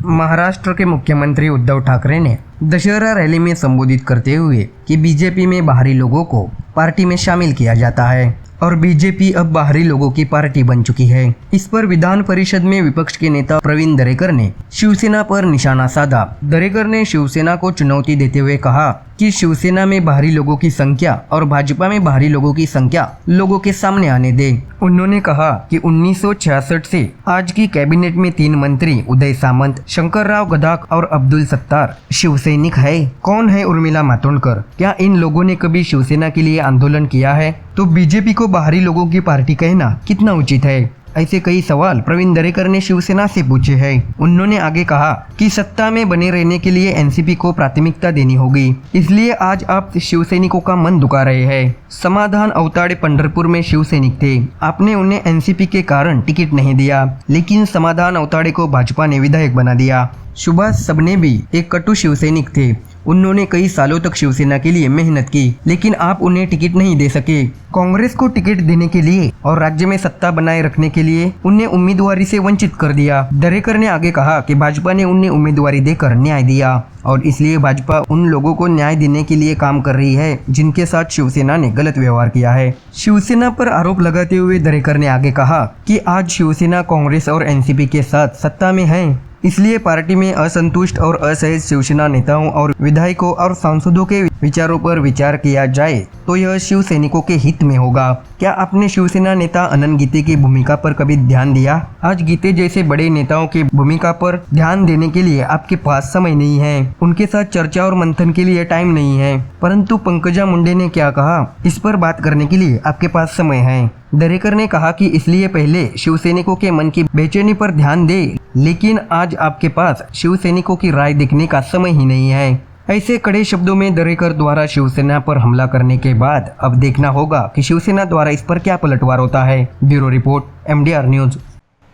महाराष्ट्र के मुख्यमंत्री उद्धव ठाकरे ने दशहरा रैली में संबोधित करते हुए कि बीजेपी में बाहरी लोगों को पार्टी में शामिल किया जाता है और बीजेपी अब बाहरी लोगों की पार्टी बन चुकी है। इस पर विधान परिषद में विपक्ष के नेता प्रवीण दरेकर ने शिवसेना पर निशाना साधा। दरेकर ने शिवसेना को चुनौती देते हुए कहा कि शिवसेना में बाहरी लोगों की संख्या और भाजपा में बाहरी लोगों की संख्या लोगों के सामने आने दे। उन्होंने कहा कि 1966 से आज की कैबिनेट में 3 मंत्री उदय सामंत, शंकरराव गदाख और अब्दुल सत्तार शिवसैनिक है। कौन है उर्मिला मातोंडकर? क्या इन लोगों ने कभी शिवसेना के लिए आंदोलन किया है? तो बीजेपी को बाहरी लोगों की पार्टी कहना कितना उचित है? ऐसे कई सवाल प्रवीण दरेकर ने शिवसेना से पूछे हैं। उन्होंने आगे कहा कि सत्ता में बने रहने के लिए एनसीपी को प्राथमिकता देनी होगी, इसलिए आज आप शिवसैनिकों का मन दुखा रहे हैं। समाधान अवताड़े पंढरपुर में शिवसैनिक थे, आपने उन्हें एनसीपी के कारण टिकट नहीं दिया, लेकिन समाधान अवताड़े को भाजपा ने विधायक बना दिया। सुभाष सबने भी एक कटु शिवसैनिक थे, उन्होंने कई सालों तक शिवसेना के लिए मेहनत की, लेकिन आप उन्हें टिकट नहीं दे सके। कांग्रेस को टिकट देने के लिए और राज्य में सत्ता बनाए रखने के लिए उन्हें उम्मीदवारी से वंचित कर दिया। दरेकर ने आगे कहा कि भाजपा ने उन्हें उम्मीदवारी देकर न्याय दिया और इसलिए भाजपा उन लोगों को न्याय देने के लिए काम कर रही है जिनके साथ शिवसेना ने गलत व्यवहार किया है। शिवसेना पर आरोप लगाते हुए दरेकर ने आगे कहा कि आज शिवसेना कांग्रेस और एनसीपी के साथ सत्ता में है, इसलिए पार्टी में असंतुष्ट और असहज शिवसेना नेताओं और विधायकों और सांसदों के विचारों पर विचार किया जाए तो यह शिव सैनिकों के हित में होगा। क्या आपने शिवसेना नेता अनंत गीते की भूमिका पर कभी ध्यान दिया? आज गीते जैसे बड़े नेताओं की भूमिका पर ध्यान देने के लिए आपके पास समय नहीं है, उनके साथ चर्चा और मंथन के लिए टाइम नहीं है, परंतु पंकजा मुंडे ने क्या कहा इस पर बात करने के लिए आपके पास समय है। दरेकर ने कहा कि इसलिए पहले शिवसैनिकों के मन की बेचैनी पर ध्यान दे, लेकिन आज आपके पास शिवसैनिकों की राय देखने का समय ही नहीं है। ऐसे कड़े शब्दों में दरेकर द्वारा शिवसेना पर हमला करने के बाद अब देखना होगा कि शिवसेना द्वारा इस पर क्या पलटवार होता है। Bureau report, MDR news.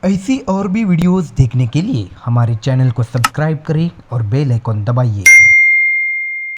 ऐसी और भी वीडियोस देखने के लिए हमारे चैनल को सब्सक्राइब करें और बेल आइकॉन दबाइए।